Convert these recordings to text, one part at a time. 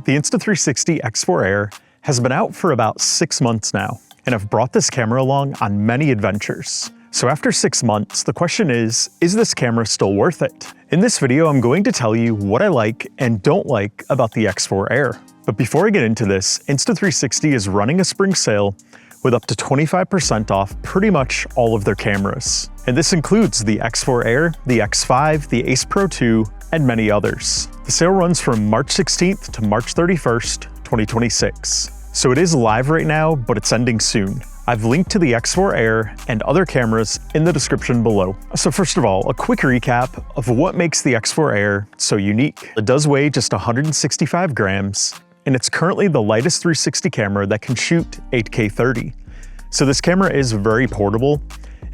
The Insta360 X4 Air has been out for about 6 months now, and I've brought this camera along on many adventures. So after 6 months, the question is this camera still worth it? In this video, I'm going to tell you what I like and don't like about the X4 Air. But before I get into this, Insta360 is running a spring sale with up to 25% off pretty much all of their cameras. And this includes the X4 Air, the X5, the Ace Pro 2, and many others. The sale runs from March 16th to March 31st, 2026. So it is live right now, but it's ending soon. I've linked to the X4 Air and other cameras in the description below. So first of all, a quick recap of what makes the X4 Air so unique. It does weigh just 165 grams, and it's currently the lightest 360 camera that can shoot 8K 30. So this camera is very portable,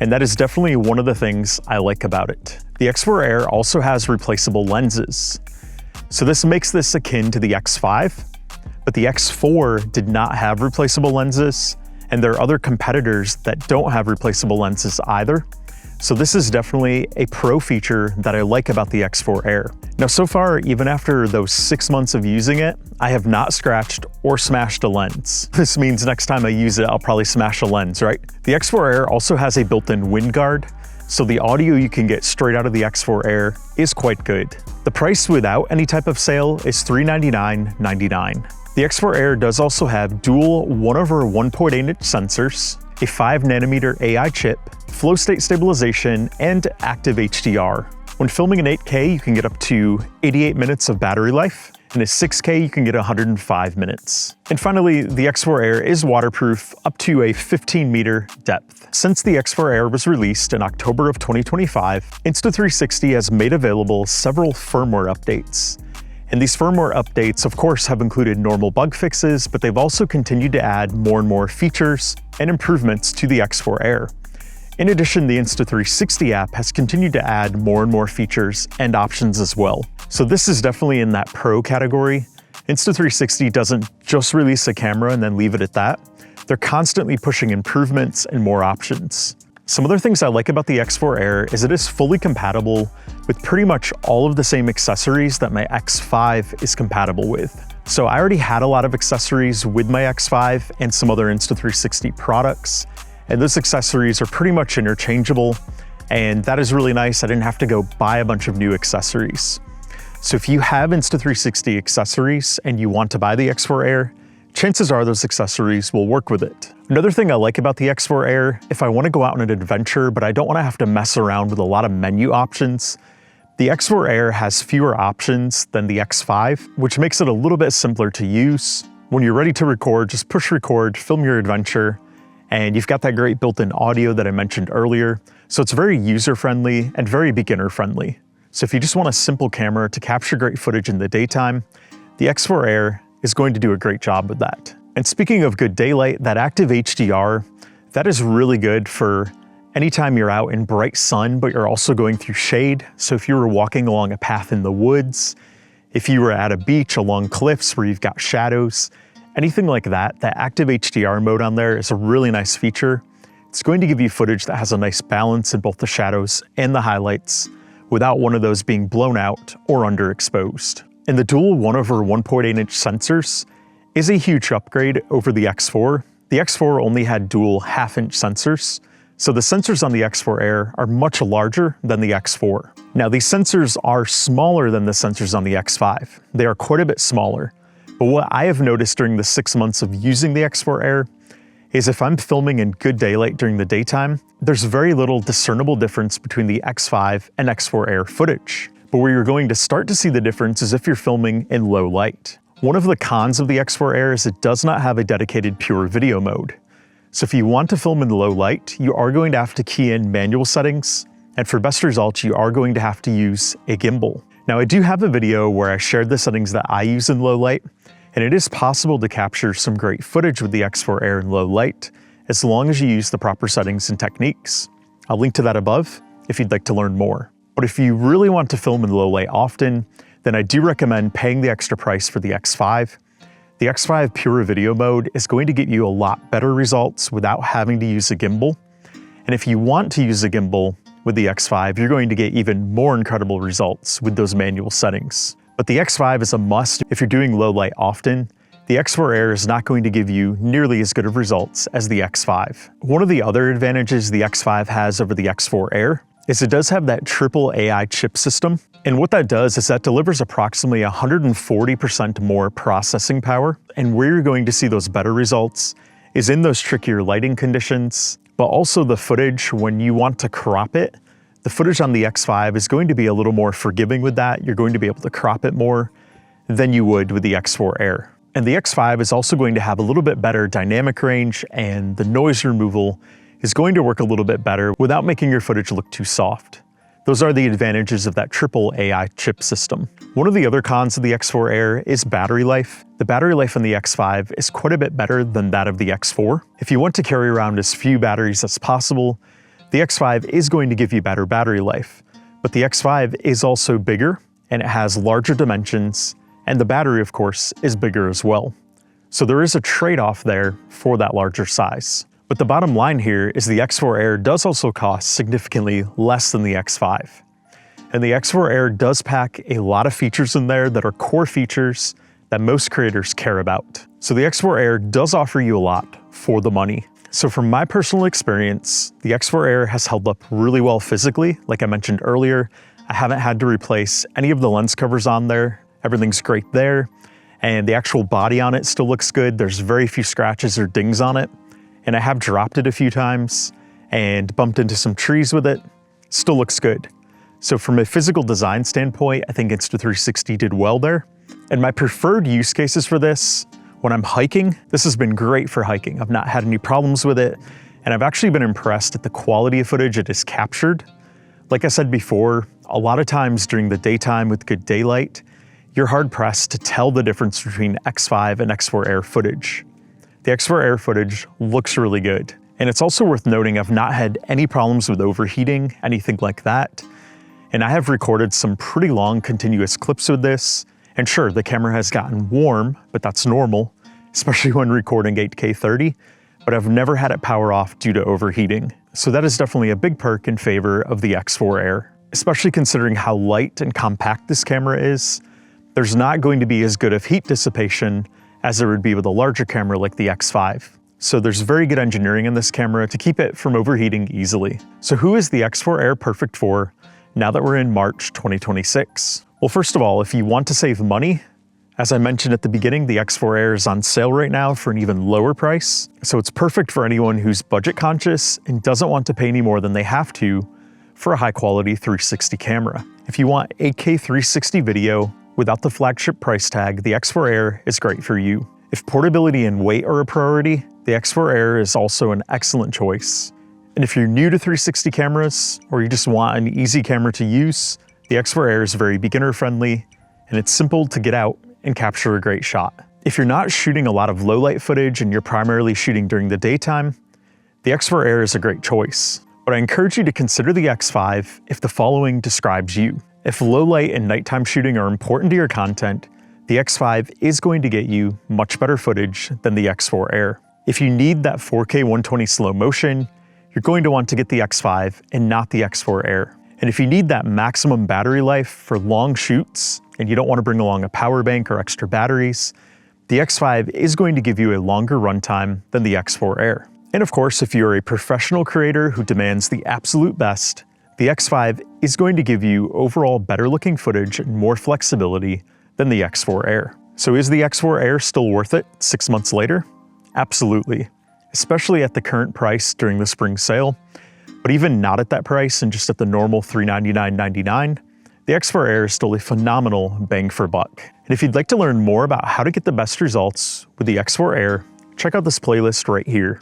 and that is definitely one of the things I like about it. The X4 Air also has replaceable lenses. So this makes this akin to the X5, but the X4 did not have replaceable lenses, and there are other competitors that don't have replaceable lenses either. So this is definitely a pro feature that I like about the X4 Air. Now so far, even after those 6 months of using it, I have not scratched or smashed a lens. This means next time I use it, I'll probably smash a lens, right? The X4 Air also has a built-in wind guard, so the audio you can get straight out of the X4 Air is quite good. The price without any type of sale is $399.99. The X4 Air does also have dual 1/1.8-inch sensors, a 5nm AI chip, flow state stabilization, and active HDR. When filming in 8K, you can get up to 88 minutes of battery life, and in 6K, you can get 105 minutes. And finally, the X4 Air is waterproof up to a 15-meter depth. Since the X4 Air was released in October of 2025, Insta360 has made available several firmware updates. And these firmware updates, of course, have included normal bug fixes, but they've also continued to add more and more features and improvements to the X4 Air. In addition, the Insta360 app has continued to add more and more features and options as well. So this is definitely in that pro category. Insta360 doesn't just release a camera and then leave it at that. They're constantly pushing improvements and more options. Some other things I like about the X4 Air is it is fully compatible with pretty much all of the same accessories that my X5 is compatible with. So I already had a lot of accessories with my X5 and some other Insta360 products, and those accessories are pretty much interchangeable, and that is really nice. I didn't have to go buy a bunch of new accessories. So if you have Insta360 accessories and you want to buy the X4 Air, chances are those accessories will work with it. Another thing I like about the X4 Air, if I want to go out on an adventure, but I don't want to have to mess around with a lot of menu options, the X4 Air has fewer options than the X5, which makes it a little bit simpler to use. When you're ready to record, just push record, film your adventure, and you've got that great built-in audio that I mentioned earlier. So it's very user-friendly and very beginner-friendly. So if you just want a simple camera to capture great footage in the daytime, the X4 Air is going to do a great job with that. And speaking of good daylight, that active HDR, that is really good for anytime you're out in bright sun, but you're also going through shade. So if you were walking along a path in the woods, if you were at a beach along cliffs where you've got shadows, anything like that, that active HDR mode on there is a really nice feature. It's going to give you footage that has a nice balance in both the shadows and the highlights without one of those being blown out or underexposed. And the dual 1/1.8-inch sensors is a huge upgrade over the X4. The X4 only had dual 1/2-inch sensors, so the sensors on the X4 Air are much larger than the X4. Now these sensors are smaller than the sensors on the X5. They are quite a bit smaller, but what I have noticed during the 6 months of using the X4 Air is if I'm filming in good daylight during the daytime, there's very little discernible difference between the X5 and X4 Air footage. But where you're going to start to see the difference is if you're filming in low light. One of the cons of the X4 Air is it does not have a dedicated pure video mode. So if you want to film in low light, you are going to have to key in manual settings, and for best results, you are going to have to use a gimbal. Now I do have a video where I shared the settings that I use in low light, and it is possible to capture some great footage with the X4 Air in low light, as long as you use the proper settings and techniques. I'll link to that above if you'd like to learn more. But if you really want to film in low light often, then I do recommend paying the extra price for the X5. The X5 Pure Video Mode is going to get you a lot better results without having to use a gimbal. And if you want to use a gimbal with the X5, you're going to get even more incredible results with those manual settings. But the X5 is a must if you're doing low light often. The X4 Air is not going to give you nearly as good of results as the X5. One of the other advantages the X5 has over the X4 Air is it does have that triple AI chip system. And what that does is that delivers approximately 140% more processing power. And where you're going to see those better results is in those trickier lighting conditions, but also the footage when you want to crop it. The footage on the X5 is going to be a little more forgiving with that. You're going to be able to crop it more than you would with the X4 Air. And the X5 is also going to have a little bit better dynamic range, and the noise removal is going to work a little bit better without making your footage look too soft. Those are the advantages of that triple AI chip system. One of the other cons of the X4 Air is battery life. The battery life on the X5 is quite a bit better than that of the X4. If you want to carry around as few batteries as possible, the X5 is going to give you better battery life. But the X5 is also bigger, and it has larger dimensions, and the battery, of course, is bigger as well. So there is a trade-off there for that larger size. But the bottom line here is the X4 Air does also cost significantly less than the X5. And the X4 Air does pack a lot of features in there that are core features that most creators care about. So the X4 Air does offer you a lot for the money. So from my personal experience, the X4 Air has held up really well physically. Like I mentioned earlier, I haven't had to replace any of the lens covers on there. Everything's great there. And the actual body on it still looks good. There's very few scratches or dings on it. And I have dropped it a few times and bumped into some trees with it. Still looks good. So from a physical design standpoint, I think Insta360 did well there. And my preferred use cases for this, when I'm hiking, this has been great for hiking. I've not had any problems with it. And I've actually been impressed at the quality of footage it has captured. Like I said before, a lot of times during the daytime with good daylight, you're hard pressed to tell the difference between X5 and X4 Air footage. The X4 Air footage looks really good. And it's also worth noting I've not had any problems with overheating, anything like that. And I have recorded some pretty long continuous clips with this. And sure, the camera has gotten warm, but that's normal, especially when recording 8K 30, but I've never had it power off due to overheating. So that is definitely a big perk in favor of the X4 Air, especially considering how light and compact this camera is. There's not going to be as good of heat dissipation as there would be with a larger camera like the X5. So there's very good engineering in this camera to keep it from overheating easily. So who is the X4 Air perfect for now that we're in March 2026? Well, first of all, if you want to save money, as I mentioned at the beginning, the X4 Air is on sale right now for an even lower price. So it's perfect for anyone who's budget conscious and doesn't want to pay any more than they have to for a high quality 360 camera. If you want 8K 360 video without the flagship price tag, the X4 Air is great for you. If portability and weight are a priority, the X4 Air is also an excellent choice. And if you're new to 360 cameras, or you just want an easy camera to use, the X4 Air is very beginner friendly, and it's simple to get out and capture a great shot. If you're not shooting a lot of low light footage and you're primarily shooting during the daytime, the X4 Air is a great choice. But I encourage you to consider the X5 if the following describes you. If low light and nighttime shooting are important to your content, the X5 is going to get you much better footage than the X4 Air. If you need that 4K 120 slow motion, you're going to want to get the X5 and not the X4 Air. And if you need that maximum battery life for long shoots, and you don't want to bring along a power bank or extra batteries, the X5 is going to give you a longer runtime than the X4 Air. And of course, if you're a professional creator who demands the absolute best, the X5 is going to give you overall better looking footage and more flexibility than the X4 Air. So is the X4 Air still worth it 6 months later? Absolutely, especially at the current price during the spring sale. But even not at that price and just at the normal $399.99, the X4 Air is still a phenomenal bang for buck. And if you'd like to learn more about how to get the best results with the X4 Air, check out this playlist right here.